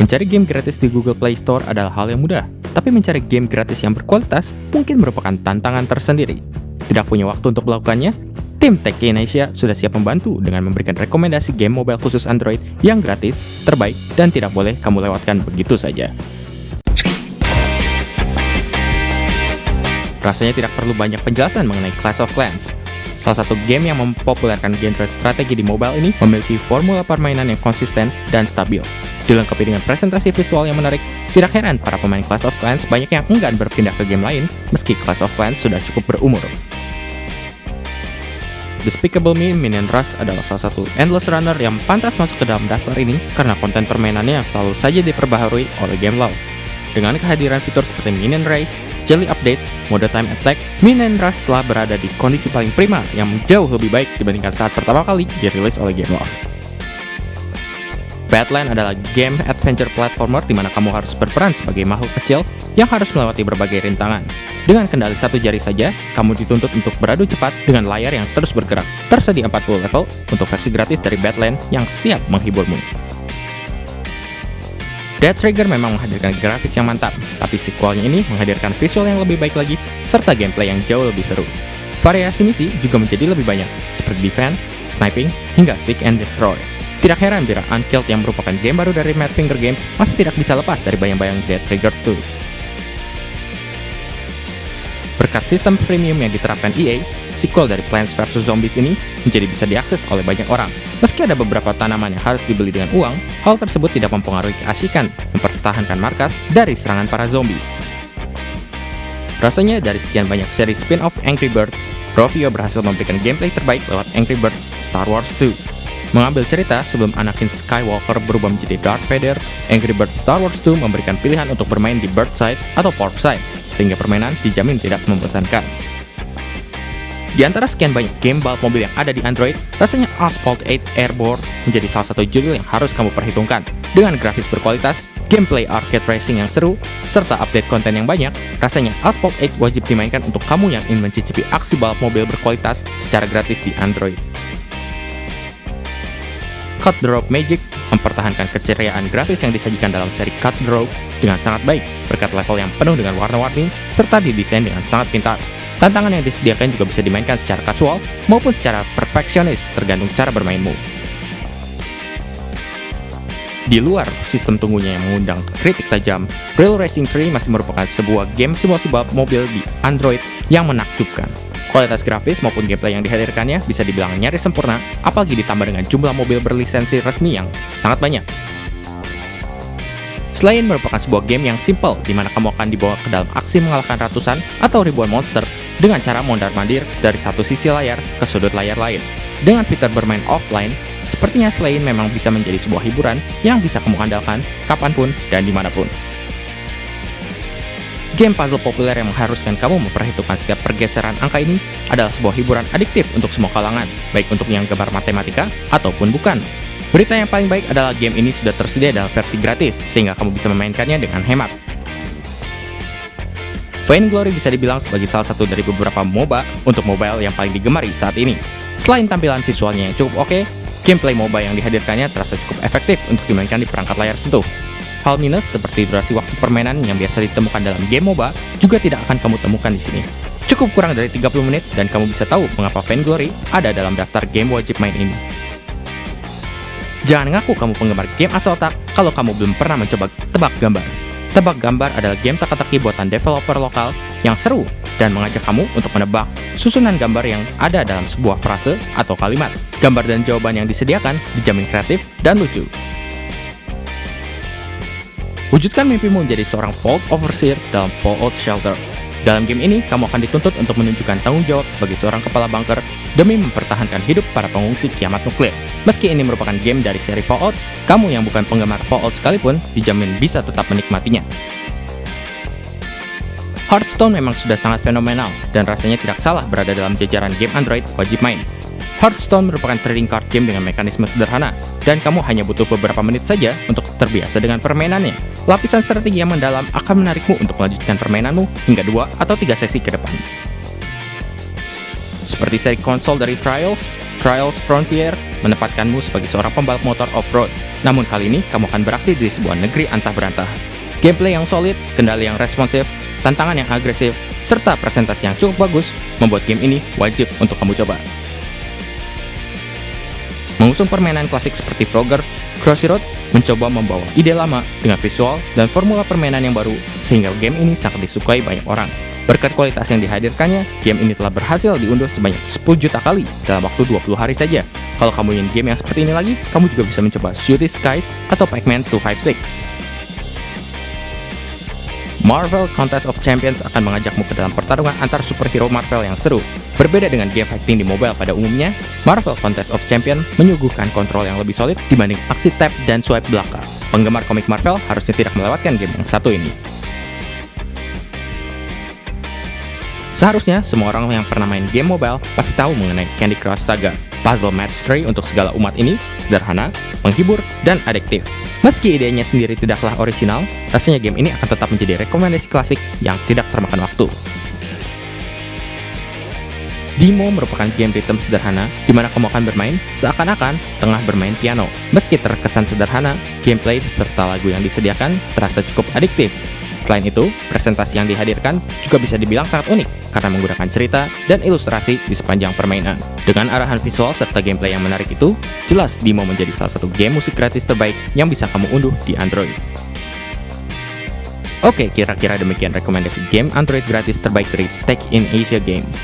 Mencari game gratis di Google Play Store adalah hal yang mudah, tapi mencari game gratis yang berkualitas mungkin merupakan tantangan tersendiri. Tidak punya waktu untuk melakukannya? Tim Techie Indonesia sudah siap membantu dengan memberikan rekomendasi game mobile khusus Android yang gratis, terbaik, dan tidak boleh kamu lewatkan begitu saja. Rasanya tidak perlu banyak penjelasan mengenai Clash of Clans. Salah satu game yang mempopulerkan genre strategi di mobile ini memiliki formula permainan yang konsisten dan stabil. Dilengkapi dengan presentasi visual yang menarik, tidak heran para pemain Clash of Clans banyak yang enggan berpindah ke game lain meski Clash of Clans sudah cukup berumur. Despicable Me Minion Rush adalah salah satu endless runner yang pantas masuk ke dalam daftar ini karena konten permainannya yang selalu saja diperbaharui oleh game law. Dengan kehadiran fitur seperti Minion Race, Jelly Update, mode Time Attack, Minion Rush telah berada di kondisi paling prima yang jauh lebih baik dibandingkan saat pertama kali dirilis oleh game law. Badland adalah game adventure platformer di mana kamu harus berperan sebagai makhluk kecil yang harus melewati berbagai rintangan. Dengan kendali satu jari saja, kamu dituntut untuk beradu cepat dengan layar yang terus bergerak. Tersedia 40 level untuk versi gratis dari Badland yang siap menghiburmu. Dead Trigger memang menghadirkan grafis yang mantap, tapi sequelnya ini menghadirkan visual yang lebih baik lagi, serta gameplay yang jauh lebih seru. Variasi misi juga menjadi lebih banyak, seperti defense, sniping, hingga seek and destroy. Tidak heran bila Unkilled yang merupakan game baru dari Madfinger Games masih tidak bisa lepas dari bayang-bayang Dead Trigger 2. Berkat sistem premium yang diterapkan EA, sequel dari Plants vs Zombies ini menjadi bisa diakses oleh banyak orang. Meski ada beberapa tanaman yang harus dibeli dengan uang, hal tersebut tidak mempengaruhi keasikan mempertahankan markas dari serangan para zombie. Rasanya dari sekian banyak seri spin-off Angry Birds, Rovio berhasil memberikan gameplay terbaik lewat Angry Birds Star Wars 2. Mengambil cerita sebelum Anakin Skywalker berubah menjadi Darth Vader, Angry Birds Star Wars 2 memberikan pilihan untuk bermain di Bird Side atau Pork Side, sehingga permainan dijamin tidak membosankan. Di antara sekian banyak game balap mobil yang ada di Android, rasanya Asphalt 8 Airborne menjadi salah satu judul yang harus kamu perhitungkan. Dengan grafis berkualitas, gameplay arcade racing yang seru, serta update konten yang banyak, rasanya Asphalt 8 wajib dimainkan untuk kamu yang ingin mencicipi aksi balap mobil berkualitas secara gratis di Android. Cut the Rope Magic mempertahankan keceriaan grafis yang disajikan dalam seri Cut the Rope dengan sangat baik, berkat level yang penuh dengan warna-warni, serta didesain dengan sangat pintar. Tantangan yang disediakan juga bisa dimainkan secara kasual maupun secara perfeksionis, tergantung cara bermainmu. Di luar sistem tunggunya yang mengundang kritik tajam, Real Racing 3 masih merupakan sebuah game simulasi balap mobil di Android yang menakjubkan. Kualitas grafis maupun gameplay yang dihadirkannya bisa dibilang nyaris sempurna, apalagi ditambah dengan jumlah mobil berlisensi resmi yang sangat banyak. Selain merupakan sebuah game yang simple, di mana kamu akan dibawa ke dalam aksi mengalahkan ratusan atau ribuan monster dengan cara mondar-mandir dari satu sisi layar ke sudut layar lain. Dengan fitur bermain offline, sepertinya Slain memang bisa menjadi sebuah hiburan yang bisa kamu andalkan kapanpun dan dimanapun. Game puzzle populer yang mengharuskan kamu memperhitungkan setiap pergeseran angka ini adalah sebuah hiburan adiktif untuk semua kalangan, baik untuk yang gemar matematika ataupun bukan. Berita yang paling baik adalah game ini sudah tersedia dalam versi gratis, sehingga kamu bisa memainkannya dengan hemat. Vainglory bisa dibilang sebagai salah satu dari beberapa MOBA untuk mobile yang paling digemari saat ini. Selain tampilan visualnya yang cukup oke, gameplay MOBA yang dihadirkannya terasa cukup efektif untuk dimainkan di perangkat layar sentuh. Hal minus seperti durasi waktu permainan yang biasa ditemukan dalam game MOBA juga tidak akan kamu temukan di sini. Cukup kurang dari 30 menit dan kamu bisa tahu mengapa Vainglory ada dalam daftar game wajib main ini. Jangan ngaku kamu penggemar game asal otak kalau kamu belum pernah mencoba Tebak Gambar. Tebak Gambar adalah game teka-teki buatan developer lokal yang seru dan mengajak kamu untuk menebak susunan gambar yang ada dalam sebuah frase atau kalimat. Gambar dan jawaban yang disediakan dijamin kreatif dan lucu. Wujudkan mimpimu menjadi seorang Vault Overseer dalam Fallout Shelter. Dalam game ini, kamu akan dituntut untuk menunjukkan tanggung jawab sebagai seorang kepala bunker demi mempertahankan hidup para pengungsi kiamat nuklir. Meski ini merupakan game dari seri Fallout, kamu yang bukan penggemar Fallout sekalipun dijamin bisa tetap menikmatinya. Hearthstone memang sudah sangat fenomenal dan rasanya tidak salah berada dalam jajaran game Android wajib main. Hearthstone merupakan trading card game dengan mekanisme sederhana, dan kamu hanya butuh beberapa menit saja untuk terbiasa dengan permainannya. Lapisan strategi yang mendalam akan menarikmu untuk melanjutkan permainanmu hingga 2 atau 3 sesi ke depan. Seperti seri konsol dari Trials, Trials Frontier, menempatkanmu sebagai seorang pembalap motor off-road. Namun kali ini, kamu akan beraksi di sebuah negeri antah berantah. Gameplay yang solid, kendali yang responsif, tantangan yang agresif, serta presentasi yang cukup bagus membuat game ini wajib untuk kamu coba. Mengusung permainan klasik seperti Frogger, Crossy Road mencoba membawa ide lama dengan visual dan formula permainan yang baru sehingga game ini sangat disukai banyak orang. Berkat kualitas yang dihadirkannya, game ini telah berhasil diunduh sebanyak 10 juta kali dalam waktu 20 hari saja. Kalau kamu ingin game yang seperti ini lagi, kamu juga bisa mencoba Cities Skylines atau Pac-Man 256. Marvel Contest of Champions akan mengajakmu ke dalam pertarungan antar superhero Marvel yang seru. Berbeda dengan game fighting di mobile pada umumnya, Marvel Contest of Champions menyuguhkan kontrol yang lebih solid dibanding aksi tap dan swipe belakang. Penggemar komik Marvel harusnya tidak melewatkan game yang satu ini. Seharusnya semua orang yang pernah main game mobile pasti tahu mengenai Candy Crush Saga. Puzzle match 3 untuk segala umat ini sederhana, menghibur, dan adiktif. Meski idenya sendiri tidaklah orisinal, rasanya game ini akan tetap menjadi rekomendasi klasik yang tidak termakan waktu. Demo merupakan game rhythm sederhana di mana kamu akan bermain seakan-akan tengah bermain piano. Meski terkesan sederhana, gameplay serta lagu yang disediakan terasa cukup adiktif. Selain itu, presentasi yang dihadirkan juga bisa dibilang sangat unik karena menggunakan cerita dan ilustrasi di sepanjang permainan. Dengan arahan visual serta gameplay yang menarik itu, jelas Demo menjadi salah satu game musik gratis terbaik yang bisa kamu unduh di Android. Oke, kira-kira demikian rekomendasi game Android gratis terbaik dari Tech in Asia Games.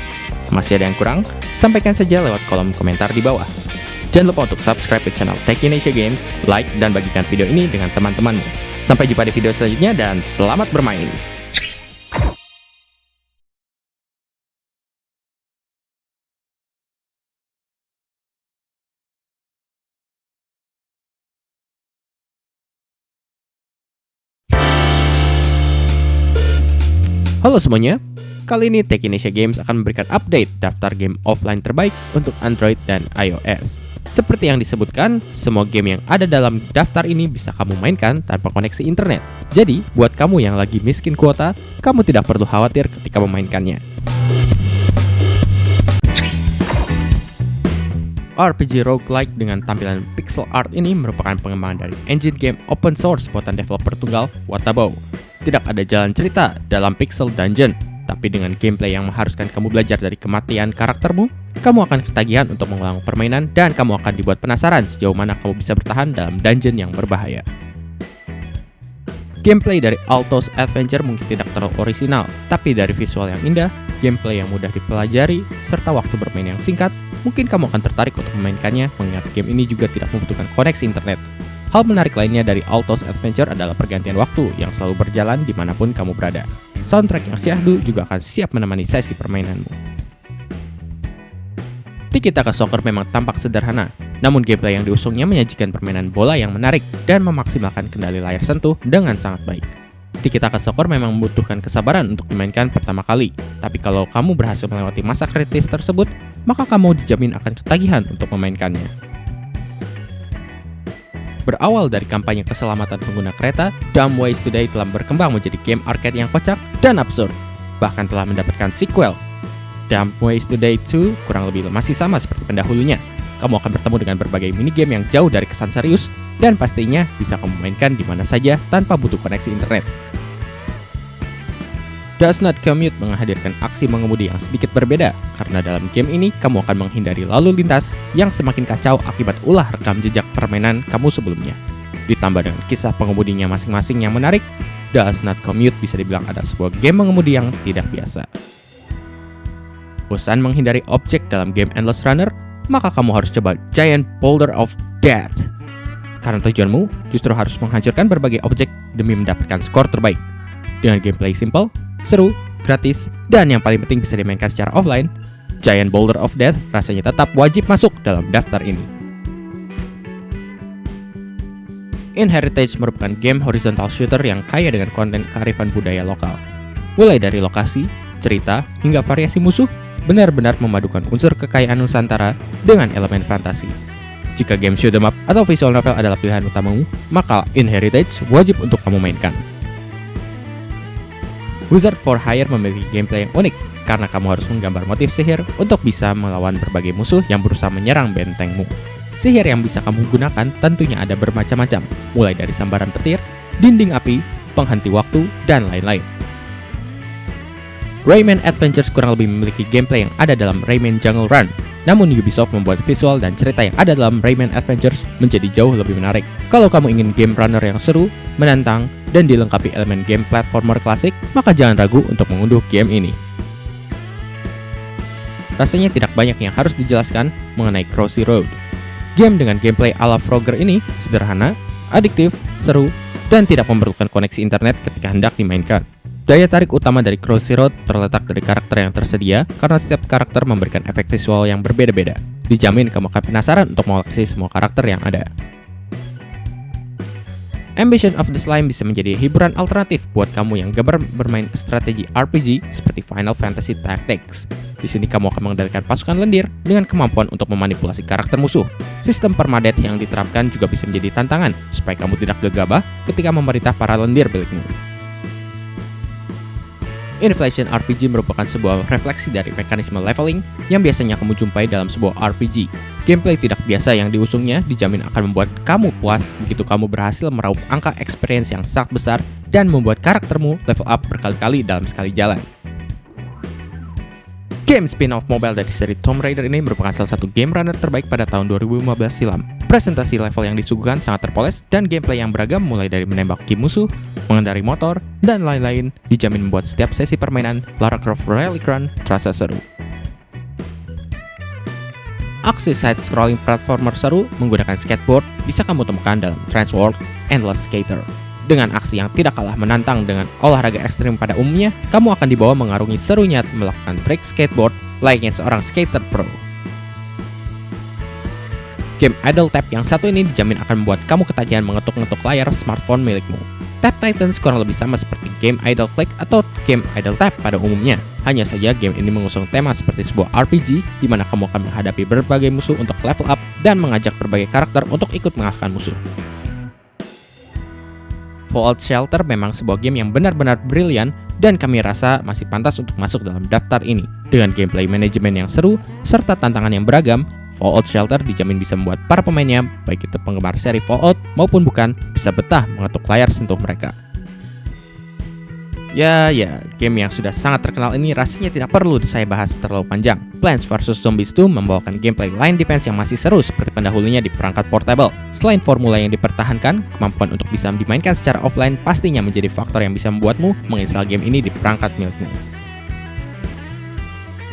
Masih ada yang kurang? Sampaikan saja lewat kolom komentar di bawah. Jangan lupa untuk subscribe ke channel Tech in Asia Games, like, dan bagikan video ini dengan teman-temanmu. Sampai jumpa di video selanjutnya dan selamat bermain! Halo semuanya, kali ini Tech in Asia Games akan memberikan update daftar game offline terbaik untuk Android dan iOS. Seperti yang disebutkan, semua game yang ada dalam daftar ini bisa kamu mainkan tanpa koneksi internet. Jadi, buat kamu yang lagi miskin kuota, kamu tidak perlu khawatir ketika memainkannya. RPG roguelike dengan tampilan pixel art ini merupakan pengembangan dari engine game open source buatan developer tunggal Watabo. Tidak ada jalan cerita dalam pixel dungeon, tapi dengan gameplay yang mengharuskan kamu belajar dari kematian karaktermu, kamu akan ketagihan untuk mengulang permainan dan kamu akan dibuat penasaran sejauh mana kamu bisa bertahan dalam dungeon yang berbahaya. Gameplay dari Alto's Adventure mungkin tidak terlalu orisinal, tapi dari visual yang indah, gameplay yang mudah dipelajari, serta waktu bermain yang singkat, mungkin kamu akan tertarik untuk memainkannya mengingat game ini juga tidak membutuhkan koneksi internet. Hal menarik lainnya dari Alto's Adventure adalah pergantian waktu yang selalu berjalan dimanapun kamu berada. Soundtrack yang syahdu juga akan siap menemani sesi permainanmu. Tiki-Taka Soccer memang tampak sederhana, namun gameplay yang diusungnya menyajikan permainan bola yang menarik dan memaksimalkan kendali layar sentuh dengan sangat baik. Tiki-Taka Soccer memang membutuhkan kesabaran untuk dimainkan pertama kali, tapi kalau kamu berhasil melewati masa kritis tersebut, maka kamu dijamin akan ketagihan untuk memainkannya. Berawal dari kampanye keselamatan pengguna kereta, Dumb Ways Today telah berkembang menjadi game arcade yang kocak dan absurd, bahkan telah mendapatkan sequel. Dumb Ways Today 2 kurang lebih masih sama seperti pendahulunya. Kamu akan bertemu dengan berbagai minigame yang jauh dari kesan serius, dan pastinya bisa kamu mainkan di mana saja tanpa butuh koneksi internet. Does Not Commute menghadirkan aksi mengemudi yang sedikit berbeda, karena dalam game ini kamu akan menghindari lalu lintas yang semakin kacau akibat ulah rekam jejak permainan kamu sebelumnya. Ditambah dengan kisah pengemudinya masing-masing yang menarik, Does Not Commute bisa dibilang ada sebuah game mengemudi yang tidak biasa. Bosan menghindari objek dalam game Endless Runner? Maka kamu harus coba Giant Boulder of Death. Karena tujuanmu justru harus menghancurkan berbagai objek demi mendapatkan skor terbaik. Dengan gameplay simple, seru, gratis, dan yang paling penting bisa dimainkan secara offline, Giant Boulder of Death rasanya tetap wajib masuk dalam daftar ini. Inheritage merupakan game horizontal shooter yang kaya dengan konten kearifan budaya lokal. Mulai dari lokasi, cerita, hingga variasi musuh, benar-benar memadukan unsur kekayaan Nusantara dengan elemen fantasi. Jika game shoot 'em up atau visual novel adalah pilihan utamamu, maka Inheritage wajib untuk kamu mainkan. Wizard for Hire memiliki gameplay yang unik karena kamu harus menggambar motif sihir untuk bisa melawan berbagai musuh yang berusaha menyerang bentengmu. Sihir yang bisa kamu gunakan tentunya ada bermacam-macam, mulai dari sambaran petir, dinding api, penghenti waktu, dan lain-lain. Rayman Adventures kurang lebih memiliki gameplay yang ada dalam Rayman Jungle Run, namun Ubisoft membuat visual dan cerita yang ada dalam Rayman Adventures menjadi jauh lebih menarik. Kalau kamu ingin game runner yang seru, menantang, dan dilengkapi elemen game platformer klasik, maka jangan ragu untuk mengunduh game ini. Rasanya tidak banyak yang harus dijelaskan mengenai Crossy Road. Game dengan gameplay ala Frogger ini sederhana, adiktif, seru, dan tidak memerlukan koneksi internet ketika hendak dimainkan. Daya tarik utama dari Crossy Road terletak dari karakter yang tersedia karena setiap karakter memberikan efek visual yang berbeda-beda. Dijamin kamu akan penasaran untuk mengoleksi semua karakter yang ada. Ambition of the Slime bisa menjadi hiburan alternatif buat kamu yang gemar bermain strategi RPG seperti Final Fantasy Tactics. Di sini kamu akan mengendalikan pasukan lendir dengan kemampuan untuk memanipulasi karakter musuh. Sistem permadeath yang diterapkan juga bisa menjadi tantangan supaya kamu tidak gegabah ketika memerintah para lendir milikmu. Inflation RPG merupakan sebuah refleksi dari mekanisme leveling yang biasanya kamu jumpai dalam sebuah RPG. Gameplay tidak biasa yang diusungnya dijamin akan membuat kamu puas begitu kamu berhasil meraup angka experience yang sangat besar dan membuat karaktermu level up berkali-kali dalam sekali jalan. Game spin-off mobile dari seri Tomb Raider ini merupakan salah satu game runner terbaik pada tahun 2015 silam. Presentasi level yang disuguhkan sangat terpoles dan gameplay yang beragam mulai dari menembaki musuh, mengendarai motor, dan lain-lain dijamin membuat setiap sesi permainan Lara Croft Relic Run terasa seru. Aksi side-scrolling platformer seru menggunakan skateboard bisa kamu temukan dalam Transworld Endless Skater. Dengan aksi yang tidak kalah menantang dengan olahraga ekstrim pada umumnya, kamu akan dibawa mengarungi serunya melakukan trik skateboard layaknya seorang skater pro. Game Idle Tap yang satu ini dijamin akan membuat kamu ketagihan mengetuk-ngetuk layar smartphone milikmu. Tap Titans kurang lebih sama seperti game Idle Click atau game Idle Tap pada umumnya. Hanya saja game ini mengusung tema seperti sebuah RPG di mana kamu akan menghadapi berbagai musuh untuk level up dan mengajak berbagai karakter untuk ikut mengalahkan musuh. Fallout Shelter memang sebuah game yang benar-benar brilian dan kami rasa masih pantas untuk masuk dalam daftar ini. Dengan gameplay manajemen yang seru serta tantangan yang beragam, Fallout Shelter dijamin bisa membuat para pemainnya, baik itu penggemar seri Fallout maupun bukan, bisa betah mengetuk layar sentuh mereka. Ya, game yang sudah sangat terkenal ini rasanya tidak perlu saya bahas terlalu panjang. Plants vs Zombies 2 membawakan gameplay line defense yang masih seru seperti pendahulunya di perangkat portable. Selain formula yang dipertahankan, kemampuan untuk bisa dimainkan secara offline pastinya menjadi faktor yang bisa membuatmu menginstal game ini di perangkat milikmu.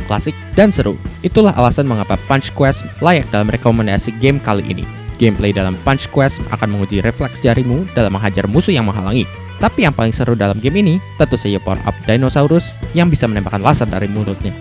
Klasik dan seru, itulah alasan mengapa Punch Quest layak dalam rekomendasi game kali ini. Gameplay dalam Punch Quest akan menguji refleks jarimu dalam menghajar musuh yang menghalangi. Tapi yang paling seru dalam game ini tentu saja power up Dinosaurus yang bisa menembakkan laser dari mulutnya.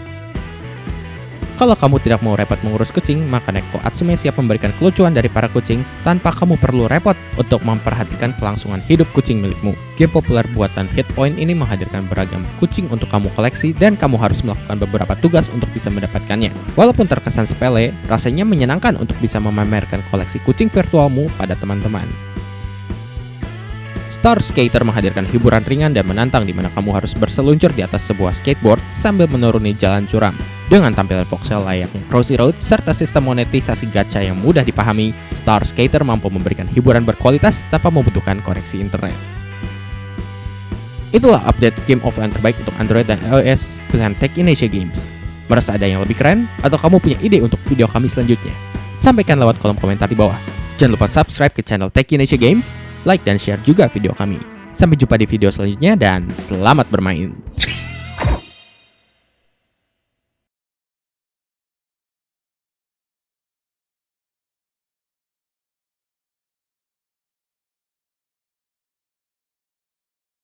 Kalau kamu tidak mau repot mengurus kucing, maka Neko Atsume siap memberikan kelucuan dari para kucing tanpa kamu perlu repot untuk memperhatikan kelangsungan hidup kucing milikmu. Game populer buatan Hitpoint ini menghadirkan beragam kucing untuk kamu koleksi dan kamu harus melakukan beberapa tugas untuk bisa mendapatkannya. Walaupun terkesan sepele, rasanya menyenangkan untuk bisa memamerkan koleksi kucing virtualmu pada teman-teman. Star Skater menghadirkan hiburan ringan dan menantang di mana kamu harus berseluncur di atas sebuah skateboard sambil menuruni jalan curam. Dengan tampilan voxel layaknya Crossy Road serta sistem monetisasi gacha yang mudah dipahami, Star Skater mampu memberikan hiburan berkualitas tanpa membutuhkan koneksi internet. Itulah update game offline terbaik untuk Android dan iOS pilihan Tech Indonesia Games. Merasa ada yang lebih keren? Atau kamu punya ide untuk video kami selanjutnya? Sampaikan lewat kolom komentar di bawah. Jangan lupa subscribe ke channel Tech Indonesia Games, like dan share juga video kami. Sampai jumpa di video selanjutnya dan selamat bermain.